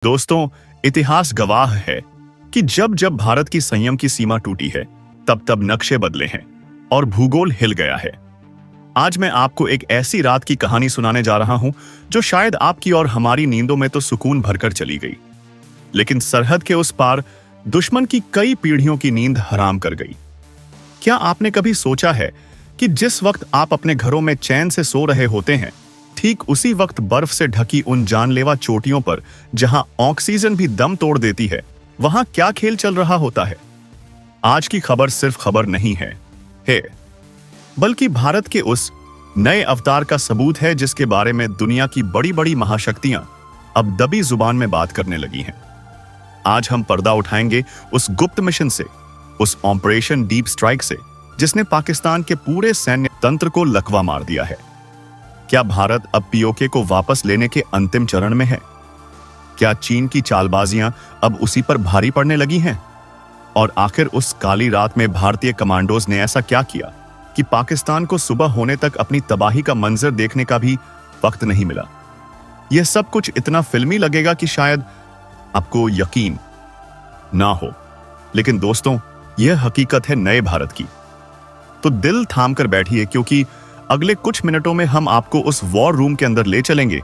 दोस्तों, इतिहास गवाह है कि जब जब भारत की संयम की सीमा टूटी है, तब तब नक्शे बदले हैं और भूगोल हिल गया है। आज मैं आपको एक ऐसी रात की कहानी सुनाने जा रहा हूं जो शायद आपकी और हमारी नींदों में तो सुकून भरकर चली गई, लेकिन सरहद के उस पार दुश्मन की कई पीढ़ियों की नींद हराम कर गई। क्या आपने कभी सोचा है कि जिस वक्त आप अपने घरों में चैन से सो रहे होते हैं, ठीक उसी वक्त बर्फ से ढकी उन जानलेवा चोटियों पर जहां ऑक्सीजन भी दम तोड़ देती है, वहां क्या खेल चल रहा होता है? आज की खबर सिर्फ खबर नहीं है, बल्कि भारत के उस नए अवतार का सबूत है जिसके बारे में दुनिया की बड़ी बड़ी महाशक्तियां अब दबी जुबान में बात करने लगी हैं। आज हम पर्दा उठाएंगे उस गुप्त मिशन से, उस ऑपरेशन डीप स्ट्राइक से, जिसने पाकिस्तान के पूरे सैन्य तंत्र को लकवा मार दिया है। क्या भारत अब पीओके को वापस लेने के अंतिम चरण में है? क्या चीन की चालबाजियां अब उसी पर भारी पड़ने लगी हैं? और आखिर उस काली रात में भारतीय कमांडोज ने ऐसा क्या किया कि पाकिस्तान को सुबह होने तक अपनी तबाही का मंजर देखने का भी वक्त नहीं मिला? यह सब कुछ इतना फिल्मी लगेगा कि शायद आपको यकीन ना हो, लेकिन दोस्तों, यह हकीकत है नए भारत की। तो दिल थाम कर बैठिए, क्योंकि अगले कुछ मिनटों में हम आपको उस वॉर रूम के अंदर ले चलेंगे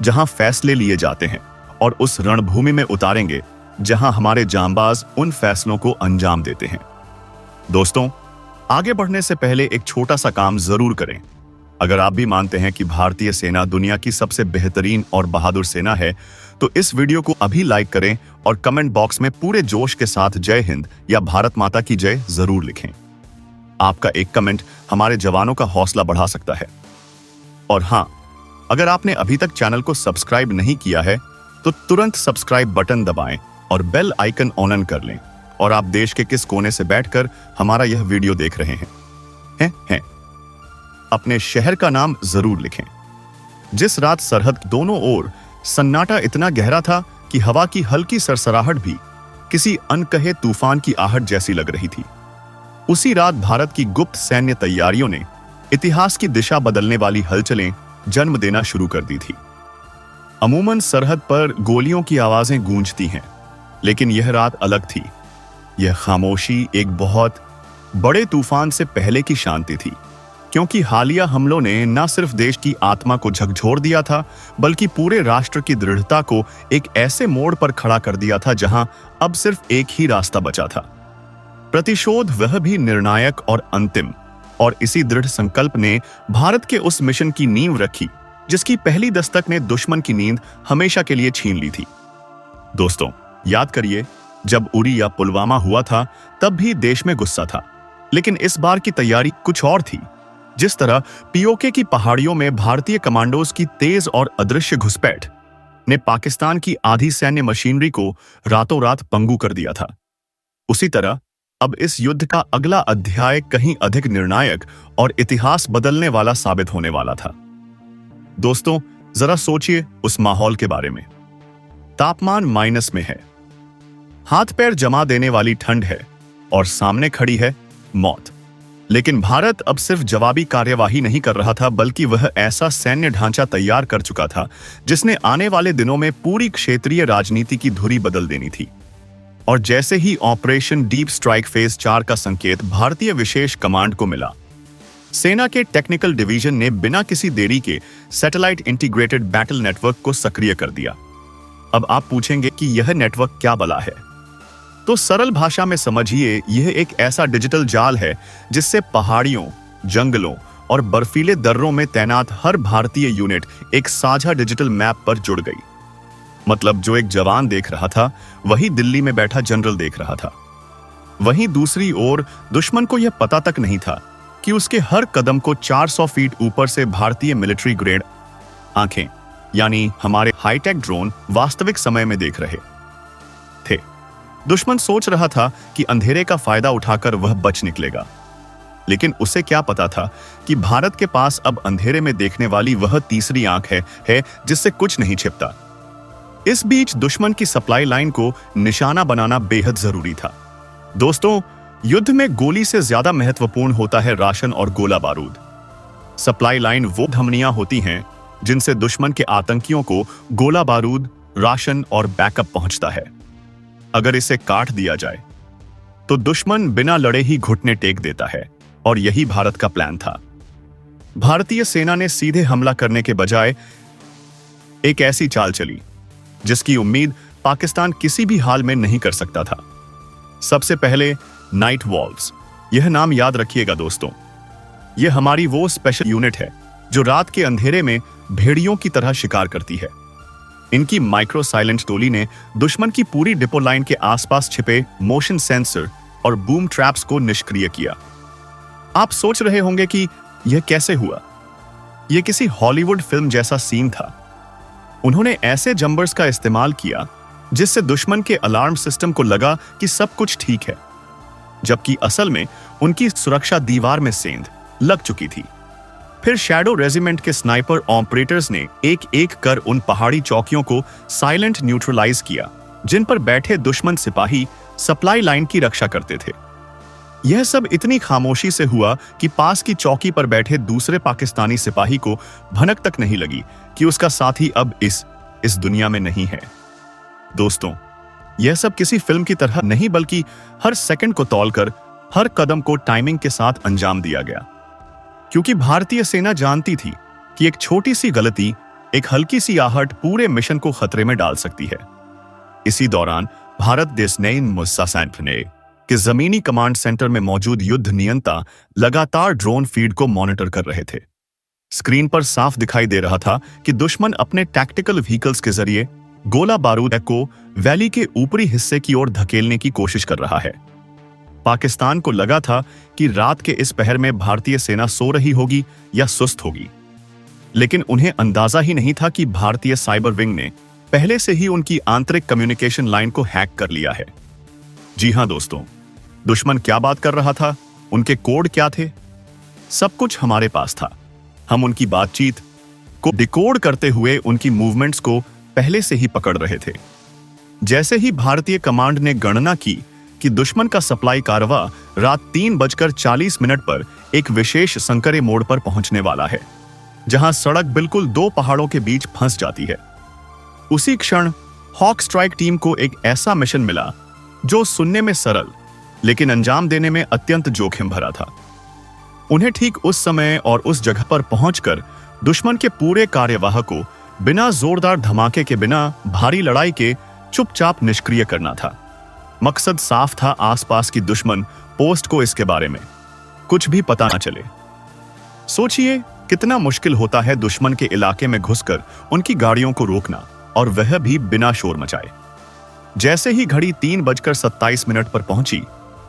जहां फैसले लिए जाते हैं, और उस रणभूमि में उतारेंगे जहां हमारे जांबाज उन फैसलों को अंजाम देते हैं। दोस्तों, आगे बढ़ने से पहले एक छोटा सा काम जरूर करें। अगर आप भी मानते हैं कि भारतीय सेना दुनिया की सबसे बेहतरीन और बहादुर सेना है, तो इस वीडियो को अभी लाइक करें और कमेंट बॉक्स में पूरे जोश के साथ जय हिंद या भारत माता की जय जरूर लिखें। आपका एक कमेंट हमारे जवानों का हौसला बढ़ा सकता है। और हां, अगर आपने अभी तक चैनल को सब्सक्राइब नहीं किया है, तो तुरंत सब्सक्राइब बटन दबाएं और बेल आइकन ऑन कर लें। और आप देश के किस कोने से बैठकर हमारा यह वीडियो देख रहे हैं, अपने शहर का नाम जरूर लिखें। जिस रात सरहद दोनों ओर सन्नाटा इतना गहरा था कि हवा की हल्की सरसराहट भी किसी अनकहे तूफान की आहट जैसी लग रही थी, उसी रात भारत की गुप्त सैन्य तैयारियों ने इतिहास की दिशा बदलने वाली हलचलें जन्म देना शुरू कर दी थी। अमूमन सरहद पर गोलियों की आवाजें गूंजती हैं, लेकिन यह रात अलग थी। यह खामोशी एक बहुत बड़े तूफान से पहले की शांति थी, क्योंकि हालिया हमलों ने न सिर्फ देश की आत्मा को झकझोर दिया था, बल्कि पूरे राष्ट्र की दृढ़ता को एक ऐसे मोड़ पर खड़ा कर दिया था जहां अब सिर्फ एक ही रास्ता बचा था, प्रतिशोध, वह भी निर्णायक और अंतिम। और इसी दृढ़ संकल्प ने भारत के उस मिशन की नींव रखी जिसकी पहली दस्तक ने दुश्मन की नींद हमेशा के लिए छीन ली थी। दोस्तों, याद करिए, जब उरी या पुलवामा हुआ था तब भी देश में गुस्सा था, लेकिन इस बार की तैयारी कुछ और थी। जिस तरह पीओके की पहाड़ियों में भारतीय कमांडोज की तेज और अदृश्य घुसपैठ ने पाकिस्तान की आधी सैन्य मशीनरी को रातों रात पंगु कर दिया था, उसी तरह अब इस युद्ध का अगला अध्याय कहीं अधिक निर्णायक और इतिहास बदलने वाला साबित होने वाला था। दोस्तों, जरा सोचिए उस माहौल के बारे में। तापमान माइनस में है, हाथ पैर जमा देने वाली ठंड है, और सामने खड़ी है मौत। लेकिन भारत अब सिर्फ जवाबी कार्यवाही नहीं कर रहा था, बल्कि वह ऐसा सैन्य ढांचा तैयार कर चुका था जिसने आने वाले दिनों में पूरी क्षेत्रीय राजनीति की धुरी बदल देनी थी। और जैसे ही ऑपरेशन डीप स्ट्राइक फेज 4 का संकेत भारतीय विशेष कमांड को मिला, सेना के टेक्निकल डिवीजन ने बिना किसी देरी के सैटेलाइट इंटीग्रेटेड बैटल नेटवर्क को सक्रिय कर दिया। अब आप पूछेंगे कि यह नेटवर्क क्या बला है? तो सरल भाषा में समझिए, यह एक ऐसा डिजिटल जाल है जिससे पहाड़ियों, जंगलों और बर्फीले दर्रों में तैनात हर भारतीय यूनिट एक साझा डिजिटल मैप पर जुड़ गई। मतलब जो एक जवान देख रहा था, वही दिल्ली में बैठा जनरल देख रहा था। वहीं दूसरी ओर दुश्मन को यह पता तक नहीं था कि उसके हर कदम को 400 फीट ऊपर से भारतीय मिलिट्री ग्रेड आंखें, यानी हमारे हाईटेक ड्रोन, वास्तविक समय में देख रहे थे। दुश्मन सोच रहा था कि अंधेरे का फायदा उठाकर वह बच निकलेगा, लेकिन उसे क्या पता था कि भारत के पास अब अंधेरे में देखने वाली वह तीसरी आंख है जिससे कुछ नहीं छिपता। इस बीच दुश्मन की सप्लाई लाइन को निशाना बनाना बेहद जरूरी था। दोस्तों, युद्ध में गोली से ज्यादा महत्वपूर्ण होता है राशन और गोला बारूद। सप्लाई लाइन वो धमनियां होती हैं जिनसे दुश्मन के आतंकियों को गोला बारूद, राशन और बैकअप पहुंचता है। अगर इसे काट दिया जाए तो दुश्मन बिना लड़े ही घुटने टेक देता है, और यही भारत का प्लान था। भारतीय सेना ने सीधे हमला करने के बजाय एक ऐसी चाल चली जिसकी उम्मीद पाकिस्तान किसी भी हाल में नहीं कर सकता था। सबसे पहले नाइट वॉल्व्स। यह नाम याद रखिएगा दोस्तों, यह हमारी वो स्पेशल यूनिट है जो रात के अंधेरे में भेड़ियों की तरह शिकार करती है। इनकी माइक्रो साइलेंट टोली ने दुश्मन की पूरी डिपो लाइन के आसपास छिपे मोशन सेंसर और बूम ट्रैप्स को निष्क्रिय किया। आप सोच रहे होंगे कि यह कैसे हुआ। यह किसी हॉलीवुड फिल्म जैसा सीन था। उन्होंने ऐसे जंबर्स का इस्तेमाल किया जिससे दुश्मन के अलार्म सिस्टम को लगा कि सब कुछ ठीक है, जबकि असल में उनकी सुरक्षा दीवार में सेंध लग चुकी थी। फिर शैडो रेजिमेंट के स्नाइपर ऑपरेटर्स ने एक एक कर उन पहाड़ी चौकियों को साइलेंट न्यूट्रलाइज किया जिन पर बैठे दुश्मन सिपाही सप्लाई लाइन की रक्षा करते थे। यह सब इतनी खामोशी से हुआ कि पास की चौकी पर बैठे दूसरे पाकिस्तानी सिपाही को भनक तक नहीं लगी कि उसका साथी अब इस दुनिया में नहीं है। दोस्तों, यह सब किसी फिल्म की तरह नहीं, बल्कि हर सेकंड को तौलकर हर कदम को टाइमिंग के साथ अंजाम दिया गया, क्योंकि भारतीय सेना जानती थी कि एक छोटी सी गलती, एक हल्की सी आहट पूरे मिशन को खतरे में डाल सकती है। इसी दौरान भारत देशनैन मुस्सा सैंपने के जमीनी कमांड सेंटर में मौजूद युद्ध नियंता लगातार ड्रोन फीड को मॉनिटर कर रहे थे। स्क्रीन पर साफ दिखाई दे रहा था कि दुश्मन अपने टैक्टिकल व्हीकल्स के जरिए गोला बारूद को वैली के ऊपरी हिस्से की ओर धकेलने की कोशिश कर रहा है। पाकिस्तान को लगा था कि रात के इस पहर में भारतीय सेना सो रही होगी या सुस्त होगी, लेकिन उन्हें अंदाजा ही नहीं था कि भारतीय साइबर विंग ने पहले से ही उनकी आंतरिक कम्युनिकेशन लाइन को हैक कर लिया है। जी हां दोस्तों, दुश्मन क्या बात कर रहा था, उनके कोड क्या थे, सब कुछ हमारे पास था। हम उनकी बातचीत को डिकोड करते हुए उनकी मूवमेंट्स को पहले से ही पकड़ रहे थे। जैसे ही भारतीय कमांड ने गणना की कि दुश्मन का सप्लाई कारवा रात 3:40 पर एक विशेष संकरे मोड़ पर पहुंचने वाला है, जहां सड़क बिल्कुल दो पहाड़ों के बीच फंस जाती है, उसी क्षण हॉक स्ट्राइक टीम को एक ऐसा मिशन मिला जो सुनने में सरल लेकिन अंजाम देने में अत्यंत जोखिम भरा था। उन्हें ठीक उस समय और उस जगह पर पहुंचकर दुश्मन के पूरे कार्यवाह को बिना जोरदार धमाके के, बिना भारी लड़ाई के चुपचाप निष्क्रिय करना था। मकसद साफ था, आसपास की दुश्मन पोस्ट को इसके बारे में कुछ भी पता न चले। सोचिए कितना मुश्किल होता है दुश्मन के इलाके में घुसकर उनकी गाड़ियों को रोकना, और वह भी बिना शोर मचाए। जैसे ही घड़ी 3:27 पर पहुंची,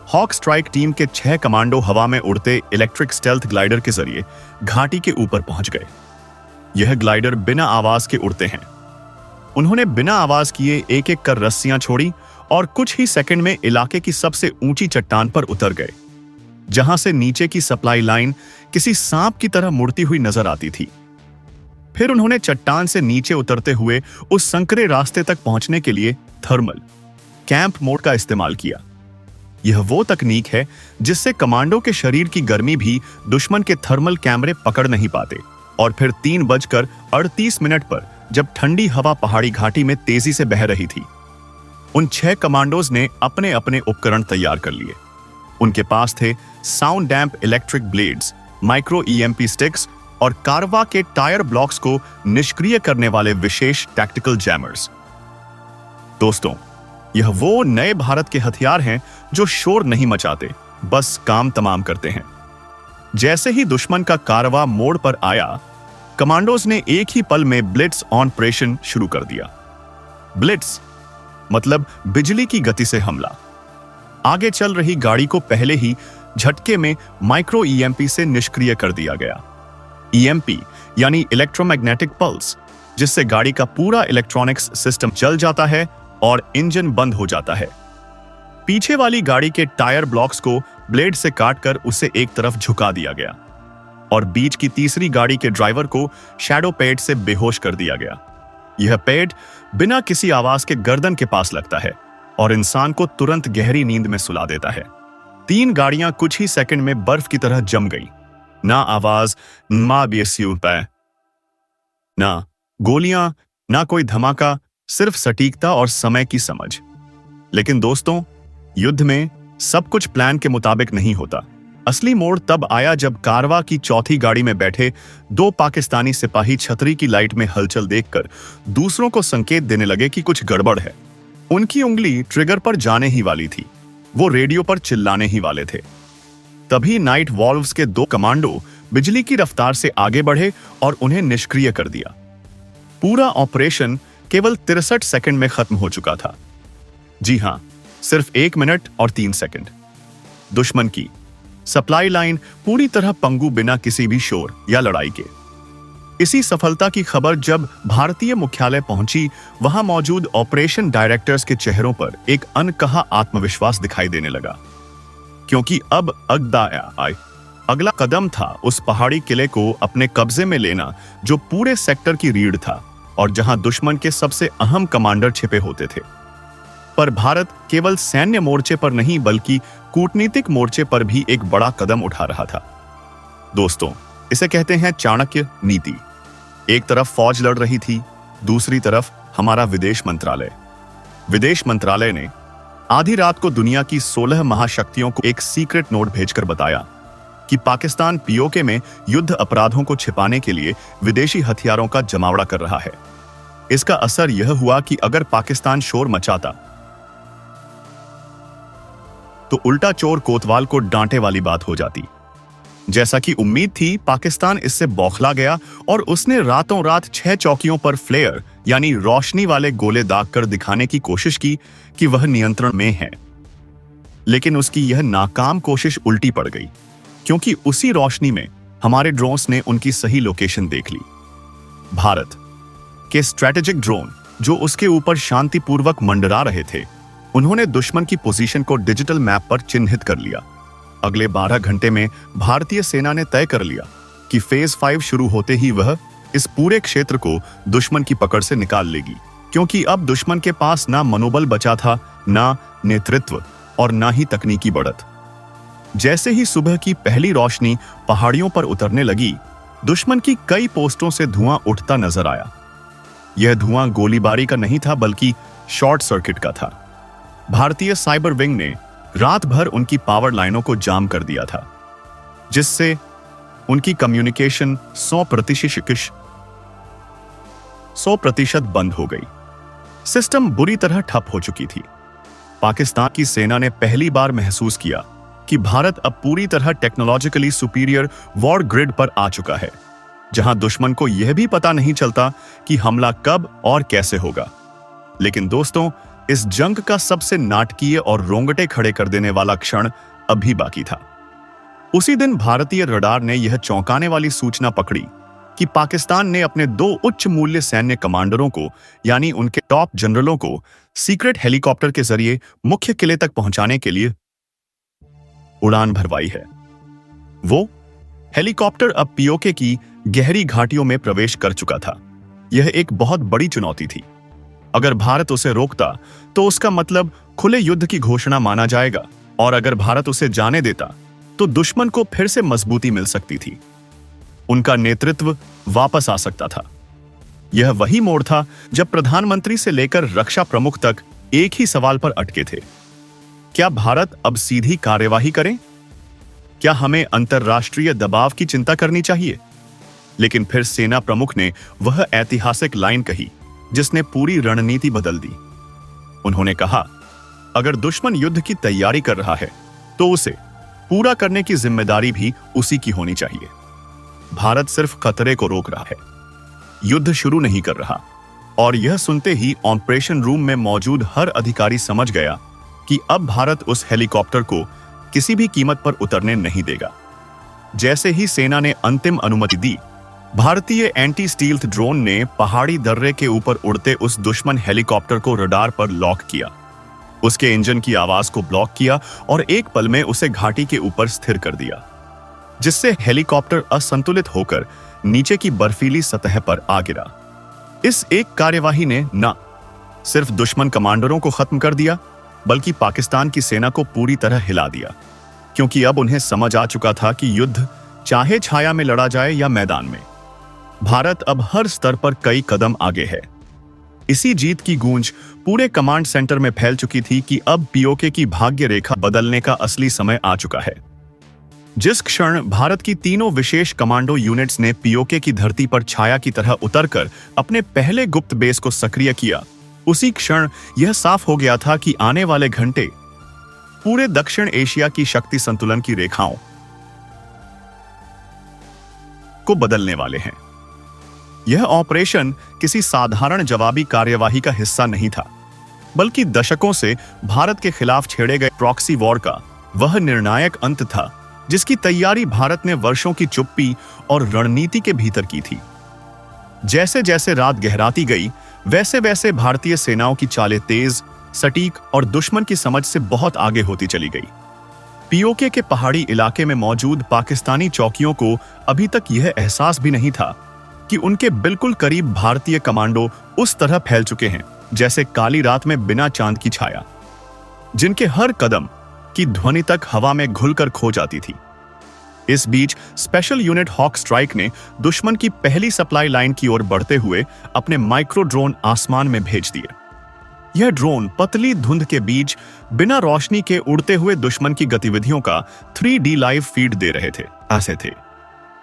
हॉक स्ट्राइक टीम के 6 कमांडो हवा में उड़ते इलेक्ट्रिक स्टेल्थ ग्लाइडर के जरिए घाटी के ऊपर पहुंच गए। यह ग्लाइडर बिना आवाज के उड़ते हैं। उन्होंने बिना आवाज किए एक एक कर रस्सियां छोड़ी और कुछ ही सेकंड में इलाके की सबसे ऊंची चट्टान पर उतर गए, जहां से नीचे की सप्लाई लाइन किसी सांप की तरह मुड़ती हुई नजर आती थी। फिर उन्होंने चट्टान से नीचे उतरते हुए उस संकरे रास्ते तक पहुंचने के लिए थर्मल कैंप मोड का इस्तेमाल किया। यह वो तकनीक है जिससे कमांडो के शरीर की गर्मी भी दुश्मन के थर्मल कैमरे पकड़ नहीं पाते। और फिर 3:38 पर जब ठंडी हवा पहाड़ी घाटी में तेजी से बह रही थी, उन 6 कमांडोज ने अपने अपने उपकरण तैयार कर लिए। उनके पास थे sound damp electric blades, micro EMP sticks और कारवा के टायर ब्लॉक्स को निष्क्रिय करने वाले विशेष टैक्टिकल जैमर्स। दोस्तों, यह वो नए भारत के हथियार हैं जो शोर नहीं मचाते, बस काम तमाम करते हैं। जैसे ही दुश्मन का कारवा मोड़ पर आया, कमांडोज ने एक ही पल में ब्लिट्स ऑपरेशन शुरू कर दिया। ब्लिट्स मतलब बिजली की गति से हमला। आगे चल रही गाड़ी को पहले ही झटके में माइक्रो ईएमपी से निष्क्रिय कर दिया गया। ईएमपी यानी इलेक्ट्रोमैग्नेटिक पल्स, जिससे गाड़ी का पूरा इलेक्ट्रॉनिक्स सिस्टम जल जाता है और इंजन बंद हो जाता है। पीछे वाली गाड़ी के टायर ब्लॉक्स को ब्लेड से काटकर उसे एक तरफ झुका दिया गया और बीच की तीसरी गाड़ी के ड्राइवर को शैडो पैड से बेहोश कर दिया गया। यह पैड बिना किसी आवाज के गर्दन के पास लगता है और इंसान को तुरंत गहरी नींद में सुला देता है। 3 गाड़ियां कुछ ही सेकंड में बर्फ की तरह जम गई। ना आवाज, ना गोलियां, ना कोई धमाका, सिर्फ सटीकता और समय की समझ। लेकिन दोस्तों, युद्ध में सब कुछ प्लान के मुताबिक नहीं होता। असली मोड़ तब आया जब कारवा की चौथी गाड़ी में बैठे दो पाकिस्तानी सिपाही छतरी की लाइट में हलचल देखकर दूसरों को संकेत देने लगे कि कुछ गड़बड़ है। उनकी उंगली ट्रिगर पर जाने ही वाली थी, वो रेडियो पर चिल्लाने ही वाले थे। तभी नाइट वॉल्व्स के दो कमांडो बिजली की रफ्तार से आगे बढ़े और उन्हें निष्क्रिय कर दिया। पूरा ऑपरेशन केवल 63 सेकंड में खत्म हो चुका था। जी हां, सिर्फ 1 मिनट और 3 सेकंड। दुश्मन की सप्लाई लाइन पूरी तरह पंगु, बिना किसी भी शोर या लड़ाई के। इसी सफलता की खबर जब भारतीय मुख्यालय पहुंची, वहां मौजूद ऑपरेशन डायरेक्टर्स के चेहरों पर एक अनकहा आत्मविश्वास दिखाई देने लगा, क्योंकि अब अगला कदम था उस पहाड़ी किले को अपने कब्जे में लेना जो पूरे सेक्टर की रीढ़ था और जहां दुश्मन के सबसे अहम कमांडर छिपे होते थे। पर भारत केवल सैन्य मोर्चे पर नहीं बल्कि कूटनीतिक मोर्चे पर भी एक बड़ा कदम उठा रहा था। दोस्तों, इसे कहते हैं चाणक्य नीति। एक तरफ फौज लड़ रही थी, दूसरी तरफ हमारा विदेश मंत्रालय। विदेश मंत्रालय ने आधी रात को दुनिया की 16 महाशक्तियों को एक सीक्रेट नोट भेजकर बताया कि पाकिस्तान पीओके में युद्ध अपराधों को छिपाने के लिए विदेशी हथियारों का जमावड़ा कर रहा है। इसका असर यह हुआ कि अगर पाकिस्तान शोर मचाता तो उल्टा चोर कोतवाल को डांटे वाली बात हो जाती। जैसा कि उम्मीद थी, पाकिस्तान इससे बौखला गया और उसने रातों रात 6 चौकियों पर फ्लेयर यानी रोशनी वाले गोले दागकर दिखाने की कोशिश की कि वह नियंत्रण में है। लेकिन उसकी यह नाकाम कोशिश उल्टी पड़ गई, क्योंकि उसी रोशनी में हमारे ड्रोन्स ने उनकी सही लोकेशन देख ली। भारत के स्ट्रेटेजिक ड्रोन जो उसके ऊपर शांतिपूर्वक मंडरा रहे थे, उन्होंने दुश्मन की पोजीशन को डिजिटल मैप पर चिन्हित कर लिया। अगले 12 घंटे में भारतीय सेना ने तय कर लिया कि फेज 5 शुरू होते ही वह इस पूरे क्षेत्र को दुश्मन की पकड़ से निकाल लेगी, क्योंकि अब दुश्मन के पास ना मनोबल बचा था, ना नेतृत्व और ना ही तकनीकी बढ़त। जैसे ही सुबह की पहली रोशनी पहाड़ियों पर उतरने लगी, दुश्मन की कई पोस्टों से धुआं उठता नजर आया। यह धुआं गोलीबारी का नहीं था बल्कि शॉर्ट सर्किट का था। भारतीय साइबर विंग ने रात भर उनकी पावर लाइनों को जाम कर दिया था, जिससे उनकी कम्युनिकेशन 100% बंद हो गई। सिस्टम बुरी तरह ठप हो चुकी थी। पाकिस्तान की सेना ने पहली बार महसूस किया कि भारत अब पूरी तरह टेक्नोलॉजिकली सुपीरियर वॉर ग्रिड पर आ चुका है, जहां दुश्मन को यह भी पता नहीं चलता कि हमला कब और कैसे होगा। लेकिन दोस्तों, इस जंग का सबसे नाटकीय और रोंगटे खड़े कर देने वाला क्षण अभी बाकी था। उसी दिन भारतीय रडार ने यह चौंकाने वाली सूचना पकड़ी कि पाकिस्तान ने अपने 2 उच्च मूल्य सैन्य कमांडरों को, यानी उनके टॉप जनरलों को, सीक्रेट हेलीकॉप्टर के जरिए मुख्य किले तक पहुंचाने के लिए उड़ान भरवाई है। वो हेलीकॉप्टर अब पीओके की गहरी घाटियों में प्रवेश कर चुका था। यह एक बहुत बड़ी चुनौती थी। अगर भारत उसे रोकता तो उसका मतलब खुले युद्ध की घोषणा माना जाएगा, और अगर भारत उसे जाने देता तो दुश्मन को फिर से मजबूती मिल सकती थी। उनका नेतृत्व वापस आ सकता था। यह वही मोड़ था जब प्रधानमंत्री से लेकर रक्षा प्रमुख तक एक ही सवाल पर अटके थे। क्या भारत अब सीधी कार्यवाही करे? क्या हमें अंतरराष्ट्रीय दबाव की चिंता करनी चाहिए? लेकिन फिर सेना प्रमुख ने वह ऐतिहासिक लाइन कही जिसने पूरी रणनीति बदल दी। उन्होंने कहा, अगर दुश्मन युद्ध की तैयारी कर रहा है तो उसे पूरा करने की जिम्मेदारी भी उसी की होनी चाहिए। भारत सिर्फ खतरे को रोक रहा है, युद्ध शुरू नहीं कर रहा। और यह सुनते ही ऑपरेशन रूम में मौजूद हर अधिकारी समझ गया कि अब भारत उस हेलीकॉप्टर को किसी भी कीमत पर उतरने नहीं देगा। जैसे ही सेना ने अंतिम अनुमति दी, भारतीय एंटी स्टील्थ ड्रोन ने पहाड़ी दर्रे के ऊपर उड़ते उस दुश्मन हेलीकॉप्टर को रडार पर लॉक किया, उसके इंजन की आवाज को ब्लॉक किया और एक पल में उसे घाटी के ऊपर स्थिर कर दिया, जिससे हेलीकॉप्टर असंतुलित होकर नीचे की बर्फीली सतह पर आ गिरा। इस एक कार्यवाही ने न सिर्फ दुश्मन कमांडरों को खत्म कर दिया, बल्कि पाकिस्तान की सेना को पूरी तरह हिला दिया, क्योंकि अब उन्हें समझ आ चुका था कि युद्ध चाहे छाया में लड़ा जाए या मैदान में, भारत अब हर स्तर पर कई कदम आगे है। इसी जीत की गूंज पूरे कमांड सेंटर में फैल चुकी थी कि अब पीओके की भाग्य रेखा बदलने का असली समय आ चुका है। जिस क्षण भारत की तीनों विशेष कमांडो यूनिट्स ने पीओके की धरती पर छाया की तरह उतरकर अपने पहले गुप्त बेस को सक्रिय किया, उसी क्षण यह साफ हो गया था कि आने वाले घंटे पूरे दक्षिण एशिया की शक्ति संतुलन की रेखाओं को बदलने वाले हैं। यह ऑपरेशन किसी साधारण जवाबी कार्यवाही का हिस्सा नहीं था, बल्कि दशकों से भारत के खिलाफ छेड़े गए प्रॉक्सी वॉर का वह निर्णायक अंत था जिसकी तैयारी भारत ने वर्षों की चुप्पी और रणनीति के भीतर की थी। जैसे जैसे रात गहराती गई, वैसे वैसे भारतीय सेनाओं की चालें तेज, सटीक और दुश्मन की समझ से बहुत आगे होती चली गई। पीओके के पहाड़ी इलाके में मौजूद पाकिस्तानी चौकियों को अभी तक यह एहसास भी नहीं था कि उनके बिल्कुल करीब भारतीय कमांडो उस तरह फैल चुके हैं जैसे काली रात में बिना चांद की छाया, जिनके हर कदम की ध्वनि तक हवा में घुलकर खो जाती थी। इस बीच स्पेशल यूनिट हॉक स्ट्राइक ने दुश्मन की पहली सप्लाई लाइन की ओर बढ़ते हुए अपने माइक्रो ड्रोन आसमान में भेज दिए। यह ड्रोन पतली धुंध के बीच बिना रोशनी के उड़ते हुए दुश्मन की गतिविधियों का 3D लाइव फीड दे रहे थे। ऐसे थे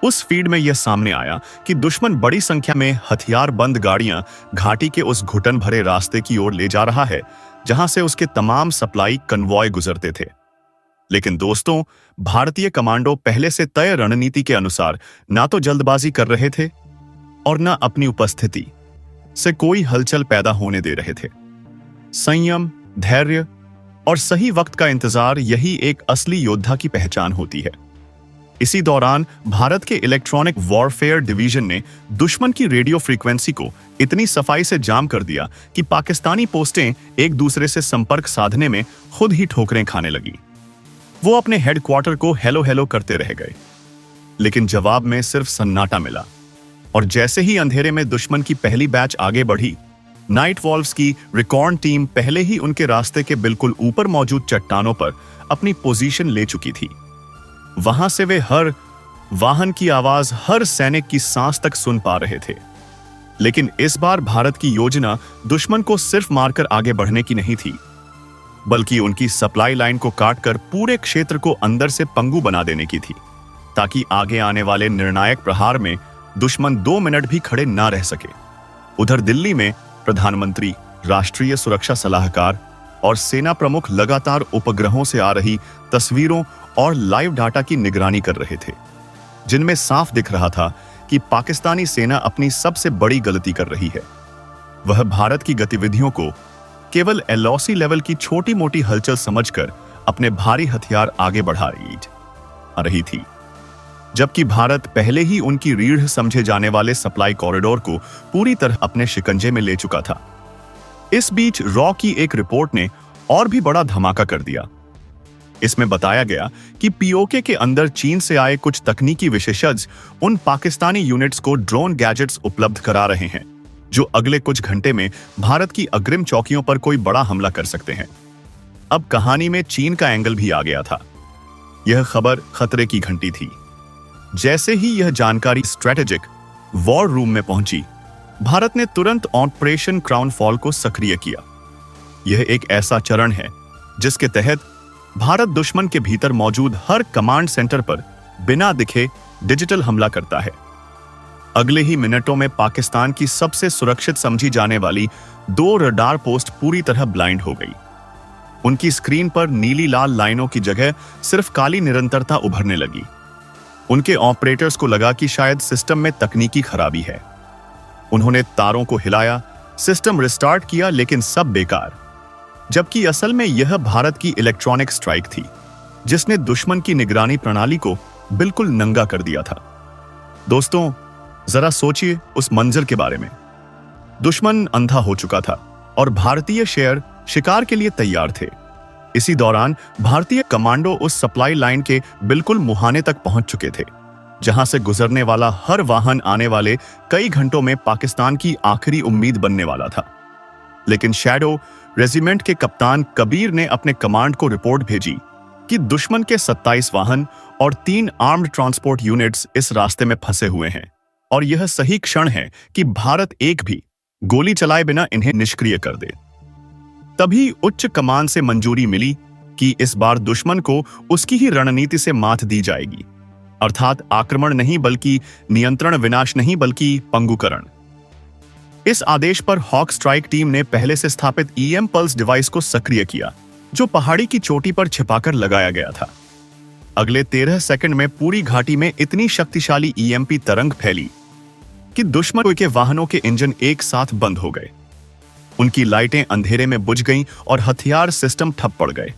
उस फीड में यह सामने आया कि दुश्मन बड़ी संख्या में हथियार बंद गाड़ियां घाटी के उस घुटन भरे रास्ते की ओर ले जा रहा है जहां से उसके तमाम सप्लाई कन्वॉय गुजरते थे। लेकिन दोस्तों, भारतीय कमांडो पहले से तय रणनीति के अनुसार ना तो जल्दबाजी कर रहे थे और ना अपनी उपस्थिति से कोई हलचल पैदा होने दे रहे थे। संयम, धैर्य और सही वक्त का इंतजार, यही एक असली योद्धा की पहचान होती है। इसी दौरान भारत के इलेक्ट्रॉनिक वॉरफेयर डिवीजन ने दुश्मन की रेडियो फ्रीक्वेंसी को इतनी सफाई से जाम कर दिया कि पाकिस्तानी पोस्टें एक दूसरे से संपर्क साधने में खुद ही ठोकरें खाने लगी। वो अपने हेडक्वार्टर को हेलो हेलो करते रह गए, लेकिन जवाब में सिर्फ सन्नाटा मिला। और जैसे ही अंधेरे में दुश्मन की पहली बैच आगे बढ़ी, नाइट वॉल्व्स की रिकॉर्न टीम पहले ही उनके रास्ते के बिल्कुल ऊपर मौजूद चट्टानों पर अपनी पोजीशन ले चुकी थी। वहां से वे हर वाहन की आवाज, हर सैनिक की सांस तक सुन पा रहे थे। लेकिन इस बार भारत की योजना दुश्मन को सिर्फ मारकर आगे बढ़ने की नहीं थी, बल्कि उनकी सप्लाई लाइन को काटकर पूरे क्षेत्र को अंदर से पंगु बना देने की थी, ताकि आगे आने वाले निर्णायक प्रहार में दुश्मन 2 मिनट भी खड़े ना रह सके। उधर दिल्ली में प्रधानमंत्री, राष्ट्रीय सुरक्षा सलाहकार और सेना प्रमुख लगातार उपग्रहों से आ रही तस्वीरों और लाइव डाटा की निगरानी कर रहे थे, जिनमें साफ दिख रहा था कि पाकिस्तानी सेना अपनी सबसे बड़ी गलती कर रही है। वह भारत की गतिविधियों को केवल एलओसी लेवल की छोटी मोटी हलचल समझकर अपने भारी हथियार आगे बढ़ा रही थी, जबकि भारत पहले ही उनकी रीढ़ समझे जाने वाले सप्लाई कॉरिडोर को पूरी तरह अपने शिकंजे में ले चुका था। इस बीच रॉ की एक रिपोर्ट ने और भी बड़ा धमाका कर दिया। इसमें बताया गया कि पीओके के अंदर चीन से आए कुछ तकनीकी विशेषज्ञ उन पाकिस्तानी यूनिट्स को ड्रोन गैजेट्स उपलब्ध करा रहे हैं जो अगले कुछ घंटे में भारत की अग्रिम चौकियों पर कोई बड़ा हमला कर सकते हैं। अब कहानी में चीन का एंगल भी आ गया था। यह खबर खतरे की घंटी थी। जैसे ही यह जानकारी स्ट्रेटेजिक वॉर रूम में पहुंची, भारत ने तुरंत ऑपरेशन क्राउन फॉल को सक्रिय किया। यह एक ऐसा चरण है जिसके तहत भारत दुश्मन के भीतर मौजूद हर कमांड सेंटर पर बिना दिखे डिजिटल हमला करता है। अगले ही मिनटों में पाकिस्तान की सबसे सुरक्षित समझी जाने वाली 2 रडार पोस्ट पूरी तरह ब्लाइंड हो गई। उनकी स्क्रीन पर नीली लाल लाइनों की जगह सिर्फ काली निरंतरता उभरने लगी। उनके ऑपरेटर्स को लगा कि शायद सिस्टम में तकनीकी खराबी है। उन्होंने तारों को हिलाया, सिस्टम रिस्टार्ट किया, लेकिन सब बेकार। जबकि असल में यह भारत की इलेक्ट्रॉनिक स्ट्राइक थी जिसने दुश्मन की निगरानी प्रणाली को बिल्कुल नंगा कर दिया था। दोस्तों, जरा सोचिए उस मंजर के बारे में। दुश्मन अंधा हो चुका था और भारतीय शेयर शिकार के लिए तैयार थे। इसी दौरान भारतीय कमांडो उस सप्लाई लाइन के बिल्कुल मुहाने तक पहुंच चुके थे, जहां से गुजरने वाला हर वाहन आने वाले कई घंटों में पाकिस्तान की आखिरी उम्मीद बनने वाला था। लेकिन शैडो रेजिमेंट के कप्तान कबीर ने अपने कमांड को रिपोर्ट भेजी कि दुश्मन के 27 वाहन और 3 आर्म्ड ट्रांसपोर्ट यूनिट्स इस रास्ते में फंसे हुए हैं और यह सही क्षण है कि भारत एक भी गोली चलाए बिना इन्हें निष्क्रिय कर दे। तभी उच्च कमान से मंजूरी मिली कि इस बार दुश्मन को उसकी ही रणनीति से मात दी जाएगी, अर्थात आक्रमण नहीं बल्कि नियंत्रण, विनाश नहीं बल्कि पंगुकरण। इस आदेश पर हॉक स्ट्राइक टीम ने पहले से स्थापित ईएम पल्स डिवाइस को सक्रिय किया, जो पहाड़ी की चोटी पर छिपाकर लगाया गया था। अगले 13 सेकंड में पूरी घाटी में इतनी शक्तिशाली ईएमपी तरंग फैली कि दुश्मन के वाहनों के इंजन एक साथ बंद हो गए। उनकी लाइटें अंधेरे में बुझ गईं और हथियार सिस्टम ठप पड़ गए।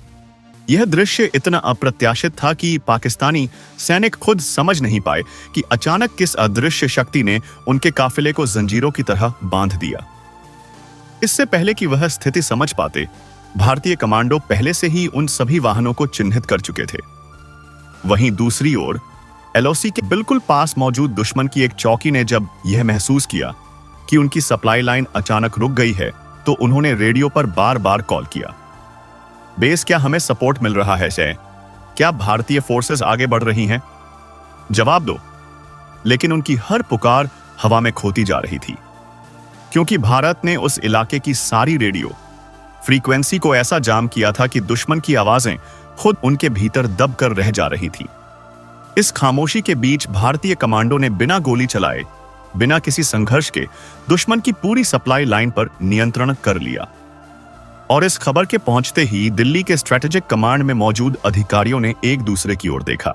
यह दृश्य इतना अप्रत्याशित था कि पाकिस्तानी सैनिक खुद समझ नहीं पाए कि अचानक किस अदृश्य शक्ति ने उनके काफिले को जंजीरों की तरह बांध दिया। इससे पहले कि वह स्थिति समझ पाते, भारतीय कमांडो पहले से ही उन सभी वाहनों को चिन्हित कर चुके थे। वहीं दूसरी ओर एलओसी के बिल्कुल पास मौजूद दुश्मन की एक चौकी ने जब यह महसूस किया कि उनकी सप्लाई लाइन अचानक रुक गई है, तो उन्होंने रेडियो पर बार बार कॉल किया। बेस, क्या हमें सपोर्ट मिल रहा है? क्या भारतीय फोर्सेस आगे बढ़ रही हैं? जवाब दो। लेकिन उनकी हर पुकार हवा में खोती जा रही थी, क्योंकि भारत ने उस इलाके की सारी रेडियो फ्रीक्वेंसी को ऐसा जाम किया था कि दुश्मन की आवाजें खुद उनके भीतर दब कर रह जा रही थी। इस खामोशी के बीच भारतीय कमांडो ने बिना गोली चलाए, बिना किसी संघर्ष के दुश्मन की पूरी सप्लाई लाइन पर नियंत्रण कर लिया। और इस खबर के पहुंचते ही दिल्ली के स्ट्रेटेजिक कमांड में मौजूद अधिकारियों ने एक दूसरे की ओर देखा,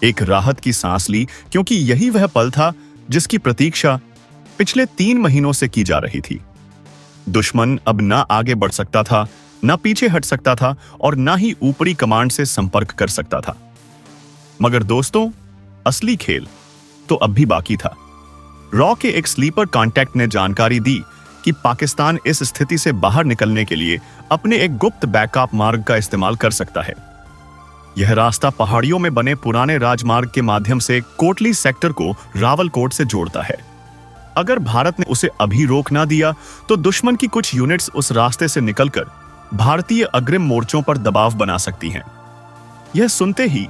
एक राहत की सांस ली, क्योंकि यही वह पल था जिसकी प्रतीक्षा पिछले 3 महीनों से की जा रही थी। दुश्मन अब ना आगे बढ़ सकता था, ना पीछे हट सकता था और ना ही ऊपरी कमांड से संपर्क कर सकता था। मगर दोस्तों, असली खेल तो अब भी बाकी था। रॉ के एक स्लीपर कांटेक्ट ने जानकारी दी कि पाकिस्तान इस स्थिति से बाहर निकलने के लिए अपने एक गुप्त बैकअप मार्ग का इस्तेमाल कर सकता है। यह रास्ता पहाड़ियों में बने पुराने राजमार्ग के माध्यम से कोटली सेक्टर को रावलकोट से जोड़ता है। अगर भारत ने उसे अभी रोक ना दिया, तो दुश्मन की कुछ यूनिट्स उस रास्ते से निकलकर भारतीय अग्रिम मोर्चों पर दबाव बना सकती हैं। यह सुनते ही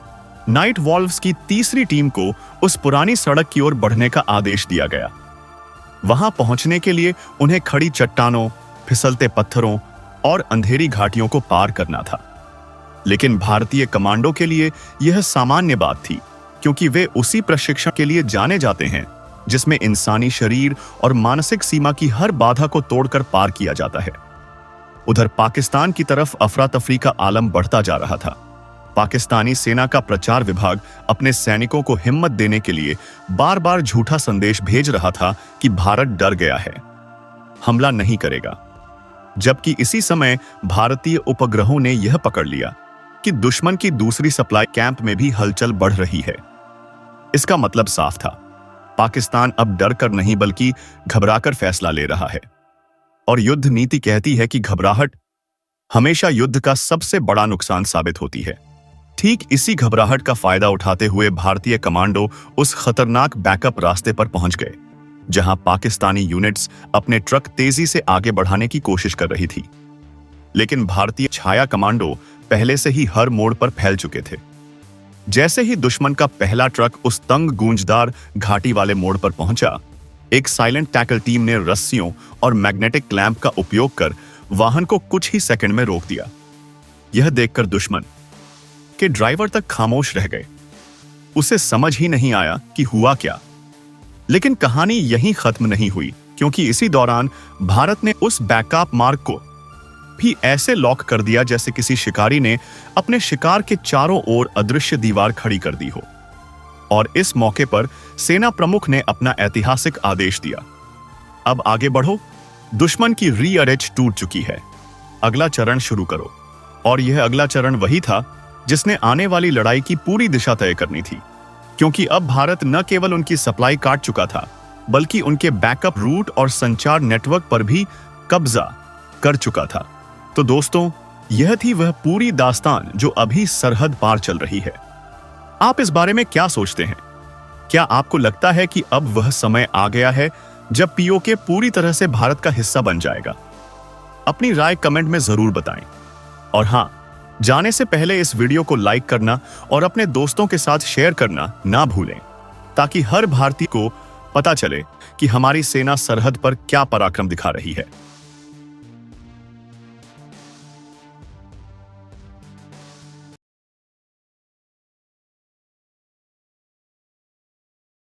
नाइट वॉल्व्स की तीसरी टीम को उस पुरानी सड़क की ओर बढ़ने का आदेश दिया गया। वहां पहुंचने के लिए उन्हें खड़ी चट्टानों, फिसलते पत्थरों और अंधेरी घाटियों को पार करना था। लेकिन भारतीय कमांडो के लिए यह सामान्य बात थी, क्योंकि वे उसी प्रशिक्षण के लिए जाने जाते हैं जिसमें इंसानी शरीर और मानसिक सीमा की हर बाधा को तोड़कर पार किया जाता है। उधर पाकिस्तान की तरफ अफरा तफरी का आलम बढ़ता जा रहा था। पाकिस्तानी सेना का प्रचार विभाग अपने सैनिकों को हिम्मत देने के लिए बार बार झूठा संदेश भेज रहा था कि भारत डर गया है, हमला नहीं करेगा। जबकि इसी समय भारतीय उपग्रहों ने यह पकड़ लिया कि दुश्मन की दूसरी सप्लाई कैंप में भी हलचल बढ़ रही है। इसका मतलब साफ था, पाकिस्तान अब डर कर नहीं बल्कि घबराकर फैसला ले रहा है। और युद्ध नीति कहती है कि घबराहट हमेशा युद्ध का सबसे बड़ा नुकसान साबित होती है। ठीक इसी घबराहट का फायदा उठाते हुए भारतीय कमांडो उस खतरनाक बैकअप रास्ते पर पहुंच गए, जहां पाकिस्तानी यूनिट्स अपने ट्रक तेजी से आगे बढ़ाने की कोशिश कर रही थी। लेकिन भारतीय छाया कमांडो पहले से ही हर मोड़ पर फैल चुके थे। जैसे ही दुश्मन का पहला ट्रक उस तंग गूंजदार घाटी वाले मोड़ पर पहुंचा, एक साइलेंट टैकल टीम ने रस्सियों और मैग्नेटिक क्लैंप का उपयोग कर वाहन को कुछ ही सेकंड में रोक दिया। यह देखकर दुश्मन के ड्राइवर तक खामोश रह गए। उसे समझ ही नहीं आया कि हुआ क्या। लेकिन कहानी यहीं खत्म नहीं हुई, क्योंकि इसी दौरान भारत ने उस बैकअप मार्ग को भी ऐसे लॉक कर दिया जैसे किसी शिकारी ने अपने शिकार के चारों ओर अदृश्य दीवार खड़ी कर दी हो। और इस मौके पर सेना प्रमुख ने अपना ऐतिहासिक आदेश दिया, अब आगे बढ़ो, दुश्मन की रीअरेंज टूट चुकी है, अगला चरण शुरू करो। और यह अगला चरण वही था जिसने आने वाली लड़ाई की पूरी दिशा तय करनी थी, क्योंकि अब भारत न केवल उनकी सप्लाई काट चुका था, बल्कि उनके बैकअप रूट और संचार नेटवर्क पर भी कब्जा कर चुका था। तो दोस्तों, यह थी वह पूरी दास्तान जो अभी सरहद पार चल रही है। आप इस बारे में क्या सोचते हैं? क्या आपको लगता है कि अब वह समय आ गया है जब पीओके पूरी तरह से भारत का हिस्सा बन जाएगा? अपनी राय कमेंट में जरूर बताएं। और हां, जाने से पहले इस वीडियो को लाइक करना और अपने दोस्तों के साथ शेयर करना ना भूलें, ताकि हर भारतीय को पता चले कि हमारी सेना सरहद पर क्या पराक्रम दिखा रही है।